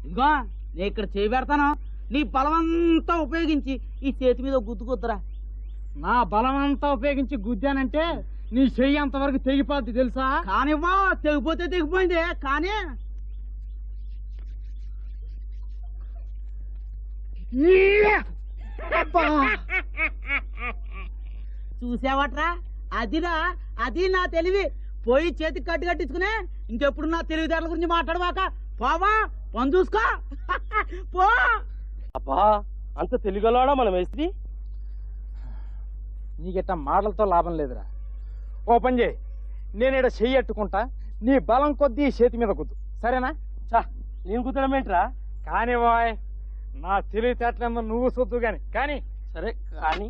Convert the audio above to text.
ఇదిగో నేను ఇక్కడ చేయి పెడతాను, నీ బలమంతా ఉపయోగించి ఈ చేతి మీద గుద్దుకొద్దురా. నా బలమంతా ఉపయోగించి గుద్దానంటే నీ చెయ్యి అంతవరకు తెగిపోద్ది తెలుసా? కానివ్వా, తెగిపోతే తెగిపోయింది కానీ చూసావట్రా, అదిరా అది నా తెలివి. పోయి చేతికి కట్టు కట్టించుకునే ఇంకెప్పుడు నా తెలివితేటల గురించి మాట్లాడవాక. పోవా, పని చూసుకో. పో. అబ్బా, అంత తెలుగులోడా మన మేస్త్రి? నీకెట్టా మాటలతో లాభం లేదురా. ఓ పని చేయి, నేను ఇక్కడ చెయ్యి ఎట్టుకుంటా, నీ బలం కొద్దీ ఈ చేతి మీద గుద్దు, సరేనా? చా, నేను కుదరం ఏంట్రా? కానీ బాయ్, నా తెలివితేటలేందో నువ్వు చూద్దు గాని. కానీ సరే కానీ